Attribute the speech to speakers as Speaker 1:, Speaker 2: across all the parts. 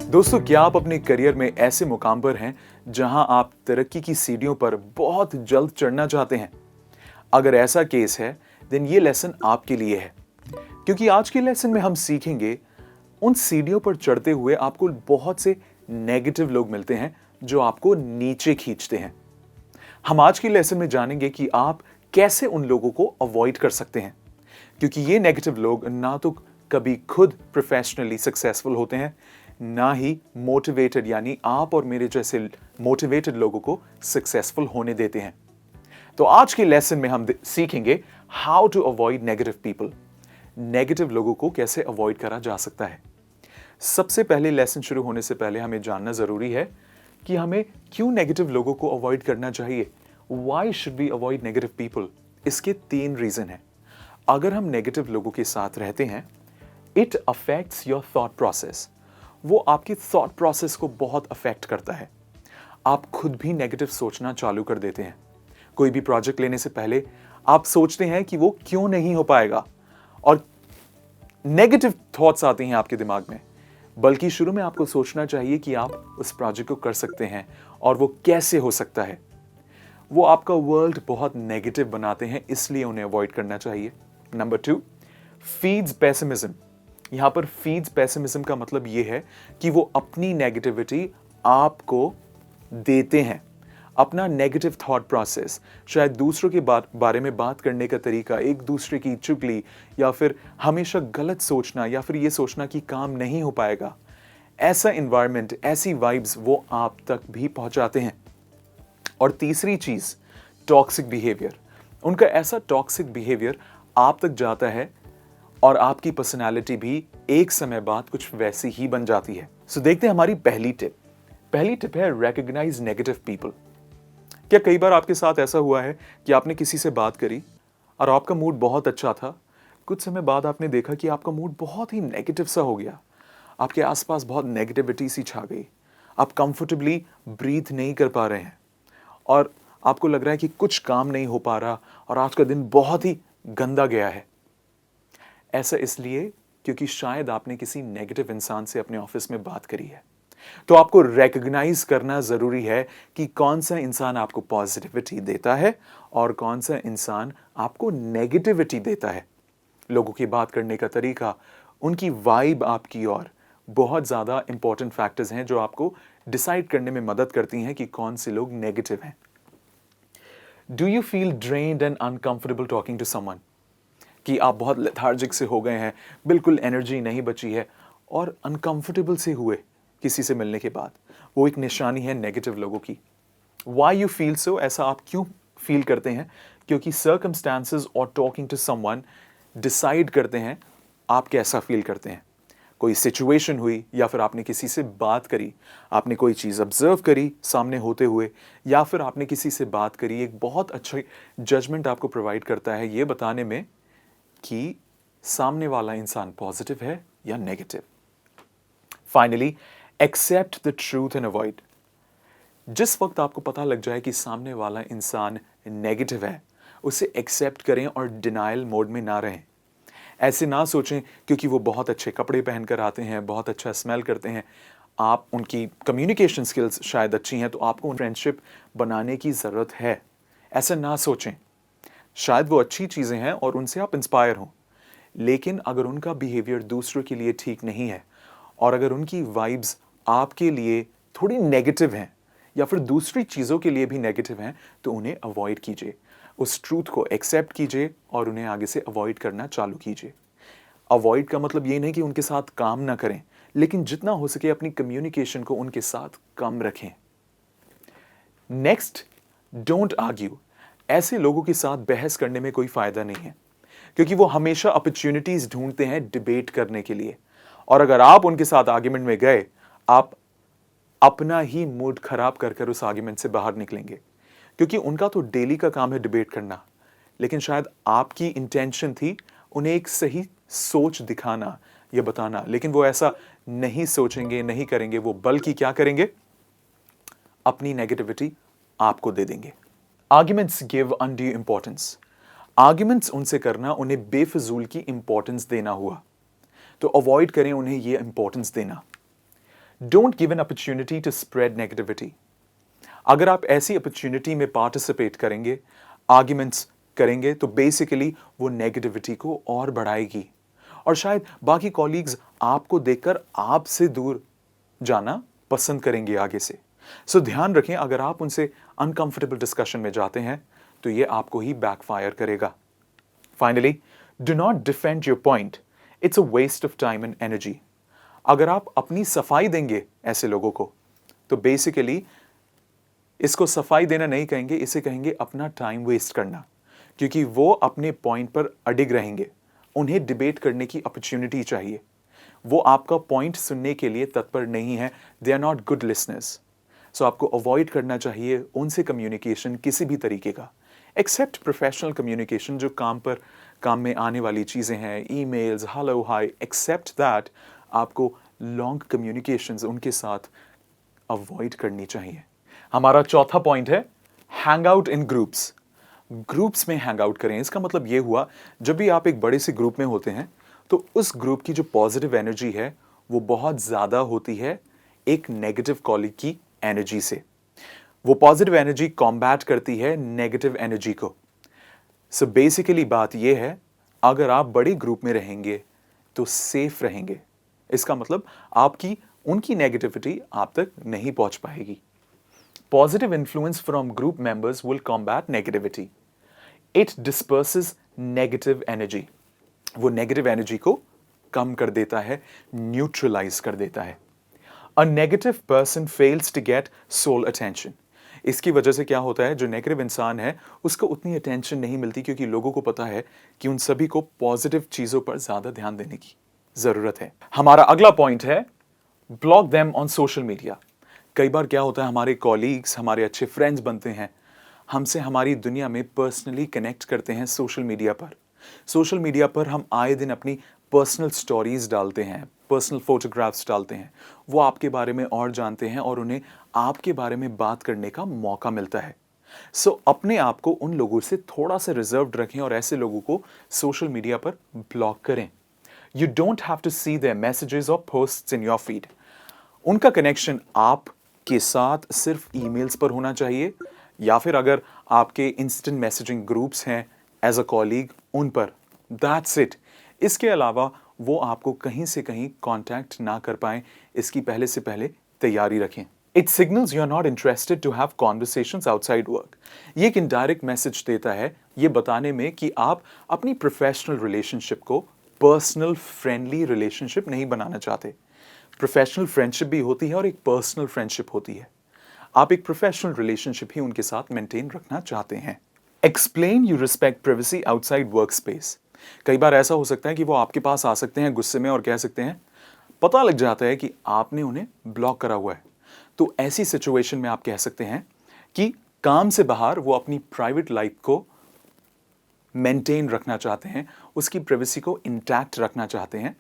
Speaker 1: दोस्तों, क्या आप अपने करियर में ऐसे मुकाम पर हैं जहां आप तरक्की की सीढ़ियों पर बहुत जल्द चढ़ना चाहते हैं? अगर ऐसा केस है, देन ये लेसन आपके लिए है। क्योंकि आज के लेसन में हम सीखेंगे उन सीढ़ियों पर चढ़ते हुए आपको बहुत से नेगेटिव लोग मिलते हैं जो आपको नीचे खींचते हैं। हम आज के लेसन में जानेंगे कि आप कैसे उन लोगों को अवॉइड कर सकते हैं, क्योंकि ये नेगेटिव लोग ना तो कभी खुद प्रोफेशनली सक्सेसफुल होते हैं, ना ही मोटिवेटेड यानी आप और मेरे जैसे मोटिवेटेड लोगों को सक्सेसफुल होने देते हैं। तो आज के लेसन में हम सीखेंगे how to avoid negative people. Negative लोगों को कैसे अवॉइड करा जा सकता है। सबसे पहले लेसन शुरू होने से पहले हमें जानना जरूरी है कि हमें क्यों नेगेटिव लोगों को अवॉइड करना चाहिए। Why should we avoid negative people? इसके 3 रीजन हैं। अगर हम नेगेटिव लोगों के साथ रहते हैं, it affects your thought process. वो आपकी थॉट प्रोसेस को बहुत अफेक्ट करता है। आप खुद भी नेगेटिव सोचना चालू कर देते हैं। कोई भी प्रोजेक्ट लेने से पहले आप सोचते हैं कि वो क्यों नहीं हो पाएगा, और नेगेटिव थॉट्स आते हैं आपके दिमाग में। बल्कि शुरू में आपको सोचना चाहिए कि आप उस प्रोजेक्ट को कर सकते हैं और वो कैसे हो सकता है। वो आपका वर्ल्ड बहुत नेगेटिव बनाते हैं, इसलिए उन्हें अवॉइड करना चाहिए। Number 2, feeds pessimism. यहां पर फीड्स पेसिमिज्म का मतलब यह है कि वो अपनी नेगेटिविटी आपको देते हैं। अपना नेगेटिव थॉट प्रोसेस, शायद दूसरों के बारे में बात करने का तरीका, एक दूसरे की चुगली, या फिर हमेशा गलत सोचना, या फिर ये सोचना कि काम नहीं हो पाएगा, ऐसा एनवायरनमेंट, ऐसी वाइब्स वो आप तक भी पहुंचाते हैं। और तीसरी चीज, टॉक्सिक बिहेवियर। उनका ऐसा टॉक्सिक बिहेवियर आप तक जाता है और आपकी पर्सनालिटी भी एक समय बाद कुछ वैसी ही बन जाती है। सो देखते हैं हमारी पहली टिप। पहली टिप है रिकॉग्नाइज नेगेटिव पीपल। क्या कई बार आपके साथ ऐसा हुआ है कि आपने किसी से बात करी और आपका मूड बहुत अच्छा था, कुछ समय बाद आपने देखा कि आपका मूड बहुत ही नेगेटिव सा हो गया, आपके आसपास बहुत नेगेटिविटी सी छा गई, आप कंफर्टेबली ब्रीथ नहीं कर पा रहे हैं और आपको लग रहा है कि कुछ काम नहीं हो पा रहा और आज का दिन बहुत ही गंदा गया है। ऐसा इसलिए क्योंकि शायद आपने किसी नेगेटिव इंसान से अपने ऑफिस में बात करी है। तो आपको रिकॉग्नाइज करना जरूरी है कि कौन सा इंसान आपको पॉजिटिविटी देता है और कौन सा इंसान आपको नेगेटिविटी देता है। लोगों की बात करने का तरीका, उनकी वाइब आपकी और बहुत ज्यादा इंपॉर्टेंट फैक्टर्स हैं जो आपको डिसाइड करने में मदद करती हैं कि कौन से लोग नेगेटिव हैं। Do you feel drained and uncomfortable talking to someone? कि आप बहुत लेथार्जिक से हो गए हैं, बिल्कुल एनर्जी नहीं बची है और अनकंफर्टेबल से हुए किसी से मिलने के बाद, वो एक निशानी है नेगेटिव लोगों की। Why you feel so? ऐसा आप क्यों फील करते हैं? क्योंकि सर्कमस्टांसेस और टॉकिंग टू समवन डिसाइड करते हैं आप कैसा फील करते हैं। कोई सिचुएशन हुई या फिर आपने किसी से बात करी, आपने कोई चीज़ ऑब्जर्व करी सामने होते हुए, या फिर आपने किसी से बात करी, एक बहुत अच्छा जजमेंट आपको प्रोवाइड करता है ये बताने में कि सामने वाला इंसान पॉजिटिव है या negative. Finally, accept the truth and avoid. जिस वक्त आपको पता लग जाए कि सामने वाला इंसान नेगेटिव है, उसे एक्सेप्ट करें और डिनायल मोड में ना रहें। ऐसे ना सोचें क्योंकि वो बहुत अच्छे कपड़े पहनकर आते हैं, बहुत अच्छा स्मेल करते हैं, आप उनकी कम्युनिकेशन स्किल्स शायद अच्छी हैं, तो आपको फ्रेंडशिप बनाने की ज़रूरत है। ऐसा ना सोचें। शायद वो अच्छी चीज़ें हैं और उनसे आप इंस्पायर हों, लेकिन अगर उनका बिहेवियर दूसरों के लिए ठीक नहीं है और अगर उनकी वाइब्स आपके लिए थोड़ी नेगेटिव हैं या फिर दूसरी चीज़ों के लिए भी नेगेटिव हैं, तो उन्हें अवॉइड कीजिए। उस ट्रूथ को एक्सेप्ट कीजिए और उन्हें आगे से अवॉइड करना चालू कीजिए। अवॉइड का मतलब ये नहीं कि उनके साथ काम ना करें, लेकिन जितना हो सके अपनी कम्युनिकेशन को उनके साथ कम रखें। Next, don't argue. ऐसे लोगों के साथ बहस करने में कोई फायदा नहीं है, क्योंकि वो हमेशा अपॉर्चुनिटीज ढूंढते हैं डिबेट करने के लिए, और अगर आप उनके साथ आर्ग्यूमेंट में गए, आप अपना ही मूड खराब कर कर उस आर्ग्यूमेंट से बाहर निकलेंगे, क्योंकि उनका तो डेली का काम है डिबेट करना, लेकिन शायद आपकी इंटेंशन थी उन्हें एक सही सोच दिखाना या बताना, लेकिन वो ऐसा नहीं सोचेंगे, नहीं करेंगे। वो बल्कि क्या करेंगे, अपनी नेगेटिविटी आपको दे देंगे। Arguments give undue importance. Arguments उनसे करना उन्हें बेफजूल की इंपॉर्टेंस देना हुआ, तो अवॉइड करें उन्हें ये इंपॉर्टेंस देना। Don't give an opportunity to spread negativity. अगर आप ऐसी अपॉर्चुनिटी में पार्टिसिपेट करेंगे, आर्ग्यूमेंट्स करेंगे, तो बेसिकली वो नेगेटिविटी को और बढ़ाएगी और शायद बाकी कॉलीग्स आपको देखकर आपसे दूर जाना पसंद करेंगे आगे से। सो ध्यान रखें, अगर आप उनसे अनकंफर्टेबल डिस्कशन में जाते हैं तो ये आपको ही बैकफायर करेगा। Finally, do not defend your point, it's a waste of time and energy. अगर आप अपनी सफाई देंगे ऐसे लोगों को, तो बेसिकली इसको सफाई देना नहीं कहेंगे, इसे कहेंगे अपना टाइम वेस्ट करना, क्योंकि वो अपने पॉइंट पर अडिग रहेंगे। उन्हें डिबेट करने की अपॉर्चुनिटी चाहिए, वो आपका पॉइंट सुनने के लिए तत्पर नहीं है। They are not good listeners. So आपको अवॉइड करना चाहिए उनसे कम्युनिकेशन किसी भी तरीके का, एक्सेप्ट प्रोफेशनल कम्युनिकेशन, जो काम में आने वाली चीज़ें हैं, emails, hello hi, accept that आपको लॉन्ग कम्युनिकेशंस उनके साथ अवॉइड करनी चाहिए। हमारा चौथा पॉइंट है hang out in groups. Groups में हैंग आउट करें, इसका मतलब ये हुआ, जब भी आप एक बड़े से ग्रुप में होते हैं तो उस ग्रुप की जो पॉजिटिव एनर्जी है वो बहुत ज़्यादा होती है एक नेगेटिव कॉलीग की एनर्जी से। वो पॉजिटिव एनर्जी कॉम्बैट करती है नेगेटिव एनर्जी को। सो बेसिकली बात ये है, अगर आप बड़े ग्रुप में रहेंगे तो सेफ रहेंगे। इसका मतलब आपकी उनकी नेगेटिविटी आप तक नहीं पहुंच पाएगी। Positive influence from group members will combat negativity. It disperses negative energy. वो नेगेटिव एनर्जी को कम कर देता है, न्यूट्रलाइज कर देता है। A negative person fails to get sole attention. इसकी वजह से क्या होता है, जो नेगेटिव इंसान है उसको उतनी अटेंशन नहीं मिलती, क्योंकि लोगों को पता है कि उन सभी को पॉजिटिव चीजों पर ज्यादा ध्यान देने की जरूरत है। हमारा अगला पॉइंट है block them on social media. कई बार क्या होता है, हमारे कॉलीग्स हमारे अच्छे फ्रेंड्स बनते हैं, हमसे हमारी दुनिया में पर्सनली कनेक्ट करते हैं सोशल मीडिया पर। सोशल मीडिया पर हम आए दिन अपनी पर्सनल स्टोरीज डालते हैं, पर्सनल फोटोग्राफ्स डालते हैं। वो आपके बारे में और जानते हैं और उन्हें आपके बारे में बात करने का मौका मिलता है। सो अपने आप को उन लोगों से थोड़ा सा रिजर्व्ड रखें और ऐसे लोगों को सोशल मीडिया पर ब्लॉक करें। You don't have to see their messages और पोस्ट्स इन योर फीड। उनका कनेक्शन आपके साथ सिर्फ ईमेल्स पर होना चाहिए, या फिर अगर आपके इंस्टेंट मैसेजिंग ग्रुप्स हैं एज अ कॉलीग, उन पर, दैट्स इट। इसके अलावा वो आपको कहीं से कहीं कांटेक्ट ना कर पाए, इसकी पहले से पहले तैयारी रखें। It signals you are not interested to have conversations outside work. ये एक इनडायरेक्ट मैसेज देता है, ये बताने में कि आप अपनी प्रोफेशनल रिलेशनशिप को पर्सनल फ्रेंडली रिलेशनशिप नहीं बनाना चाहते। प्रोफेशनल फ्रेंडशिप भी होती है और एक पर्सनल फ्रेंडशिप होती है। आप एक प्रोफेशनल रिलेशनशिप ही उनके साथ मेंटेन रखना चाहते हैं। Explain you respect privacy outside work space. कई बार ऐसा हो सकता है कि वो आपके पास आ सकते हैं गुस्से में और कह सकते हैं, पता लग जाता है कि आपने उन्हें ब्लॉक करा हुआ है। तो ऐसी सिचुएशन में आप कह सकते हैं कि काम से बाहर वो अपनी प्राइवेट लाइफ को मेंटेन रखना चाहते हैं, उसकी प्राइवेसी को इंटैक्ट रखना चाहते हैं।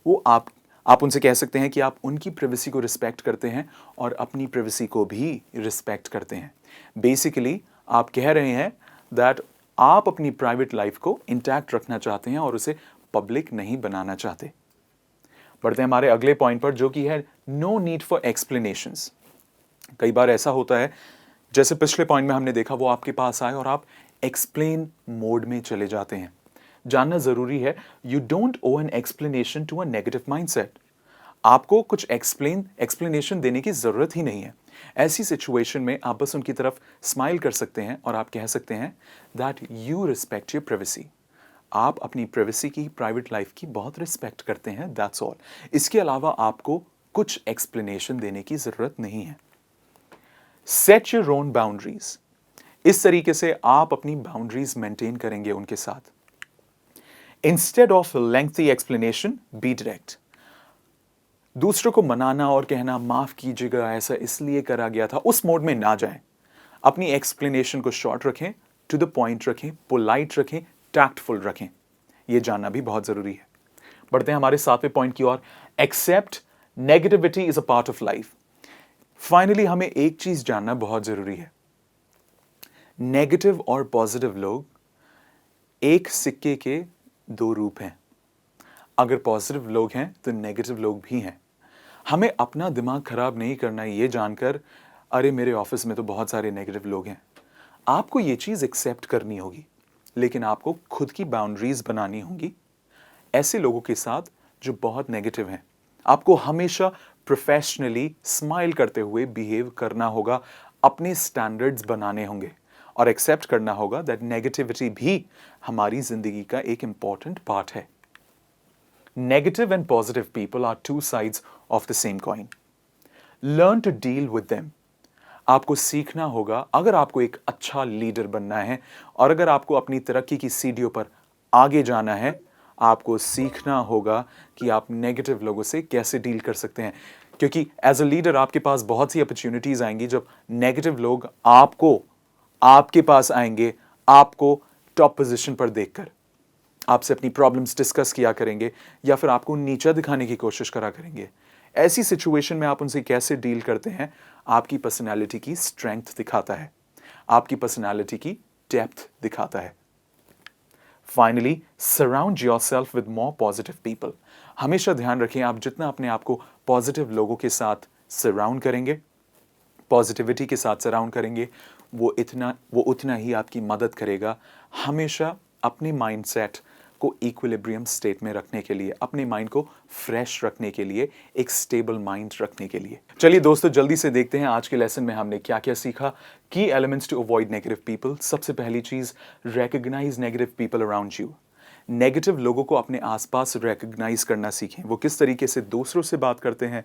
Speaker 1: वो आप उनसे कह सकते हैं कि आप उनकी प्राइवेसी को रिस्पेक्ट करते हैं और अपनी प्राइवेसी को भी रिस्पेक्ट करते हैं। बेसिकली आप कह रहे हैं दैट आप अपनी प्राइवेट लाइफ को इंटैक्ट रखना चाहते हैं और उसे पब्लिक नहीं बनाना चाहते। बढ़ते हैं हमारे अगले पॉइंट पर, जो कि है नो नीड फॉर एक्सप्लेनेशंस। कई बार ऐसा होता है, जैसे पिछले पॉइंट में हमने देखा, वो आपके पास आए और आप एक्सप्लेन मोड में चले जाते हैं। जानना जरूरी है, you don't owe an explanation to a negative mindset. आपको कुछ एक्सप्लेनेशन देने की जरूरत ही नहीं है। ऐसी सिचुएशन में आप बस उनकी तरफ स्माइल कर सकते हैं और आप कह सकते हैं that you respect your privacy. आप अपनी प्राइवेसी की, प्राइवेट लाइफ की बहुत रिस्पेक्ट करते हैं, दैट्स ऑल। इसके अलावा आपको कुछ एक्सप्लेनेशन देने की जरूरत नहीं है। Set your own boundaries. इस तरीके से आप अपनी बाउंड्रीज मेंटेन करेंगे उनके साथ। Instead of lengthy explanation, be direct. दूसरों को मनाना और कहना माफ कीजिएगा ऐसा इसलिए करा गया था, उस मोड में ना जाएं। अपनी एक्सप्लेनेशन को शॉर्ट रखें, टू द पॉइंट रखें, पोलाइट रखें, टैक्टफुल रखें। यह जानना भी बहुत जरूरी है। बढ़ते हैं हमारे सातवें पॉइंट की ओर। Accept negativity is a part of life. Finally हमें एक चीज जानना बहुत जरूरी है, नेगेटिव और पॉजिटिव लोग एक सिक्के के दो रूप हैं। अगर पॉजिटिव लोग हैं तो नेगेटिव लोग भी हैं। हमें अपना दिमाग खराब नहीं करना है ये जानकर अरे मेरे ऑफिस में तो बहुत सारे नेगेटिव लोग हैं। आपको ये चीज एक्सेप्ट करनी होगी, लेकिन आपको खुद की बाउंड्रीज बनानी होंगी ऐसे लोगों के साथ जो बहुत नेगेटिव हैं। आपको हमेशा प्रोफेशनली स्माइल करते हुए बिहेव करना होगा, अपने स्टैंडर्ड्स बनाने होंगे और एक्सेप्ट करना होगा दैट नेगेटिविटी भी हमारी जिंदगी का एक इंपॉर्टेंट पार्ट है। Negative and positive people are two sides of the same coin. Learn to deal with them. आपको सीखना होगा, अगर आपको एक अच्छा लीडर बनना है और अगर आपको अपनी तरक्की की सीढ़ियों पर आगे जाना है, आपको सीखना होगा कि आप नेगेटिव लोगों से कैसे डील कर सकते हैं। क्योंकि एज अ लीडर आपके पास बहुत सी अपॉर्चुनिटीज आएंगी जब नेगेटिव लोग आपके पास आएंगे, आपको टॉप पोजीशन पर देखकर आपसे अपनी प्रॉब्लम्स डिस्कस किया करेंगे या फिर आपको नीचा दिखाने की कोशिश करा करेंगे। ऐसी सिचुएशन में आप उनसे कैसे डील करते हैं, आपकी पर्सनालिटी की स्ट्रेंथ दिखाता है, आपकी पर्सनालिटी की डेप्थ दिखाता है। Finally, surround yourself with more positive people. हमेशा ध्यान रखें, आप जितना अपने आप को पॉजिटिव लोगों के साथ सराउंड करेंगे, पॉजिटिविटी के साथ सराउंड करेंगे, वो उतना ही आपकी मदद करेगा हमेशा अपने माइंडसेट को इक्विलिब्रियम स्टेट में रखने के लिए, अपने माइंड को फ्रेश रखने के लिए, एक स्टेबल माइंड रखने के लिए। चलिए दोस्तों, जल्दी से देखते हैं आज के लेसन में हमने क्या क्या सीखा। Key elements to avoid negative people. सबसे पहली चीज, recognize negative people around you. Negative लोगों को अपने आसपास रिकॉग्नाइज करना सीखें। वो किस तरीके से दूसरों से बात करते हैं,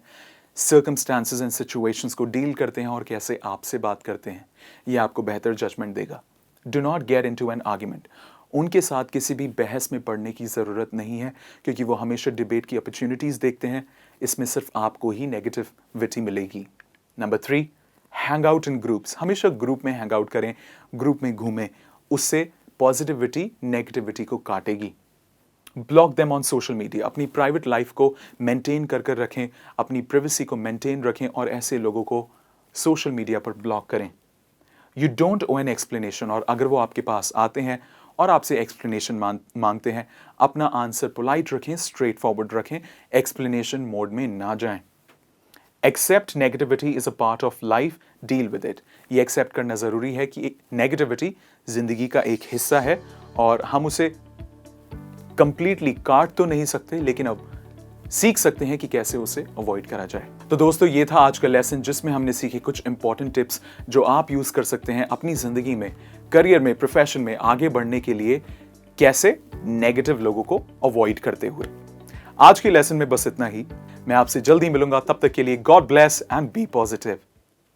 Speaker 1: सर्कमस्टांसेस एंड सिचुएशंस को डील करते हैं और कैसे आपसे बात करते हैं, ये आपको बेहतर जजमेंट देगा। Do not get into an argument. उनके साथ किसी भी बहस में पड़ने की ज़रूरत नहीं है, क्योंकि वो हमेशा डिबेट की अपॉर्चुनिटीज़ देखते हैं। इसमें सिर्फ आपको ही नेगेटिविटी मिलेगी। Number 3, hang out in groups. हमेशा ग्रुप में हैंग आउट करें, ग्रुप में घूमें, उससे पॉजिटिविटी नेगेटिविटी को काटेगी। Block them on social media. अपनी प्राइवेट लाइफ को मेंटेन कर रखें, अपनी प्राइवेसी को मेंटेन रखें और ऐसे लोगों को सोशल मीडिया पर ब्लॉक करें। You don't owe an explanation. और अगर वो आपके पास आते हैं और आपसे एक्सप्लेनेशन मांगते हैं, अपना आंसर पोलाइट रखें, स्ट्रेट फॉरवर्ड रखें, एक्सप्लेनेशन मोड में ना जाएं। Accept negativity is a part of life, deal with it. ये एक्सेप्ट करना जरूरी है कि नेगेटिविटी जिंदगी का एक हिस्सा है और हम उसे कंप्लीटली काट तो नहीं सकते, लेकिन अब सीख सकते हैं कि कैसे उसे अवॉइड करा जाए। तो दोस्तों, ये था आज का लेसन जिसमें हमने सीखे कुछ इंपॉर्टेंट टिप्स जो आप यूज कर सकते हैं अपनी जिंदगी में, करियर में, प्रोफेशन में आगे बढ़ने के लिए, कैसे नेगेटिव लोगों को अवॉइड करते हुए। आज के लेसन में बस इतना ही। मैं आपसे जल्दी मिलूंगा, तब तक के लिए God bless and be positive.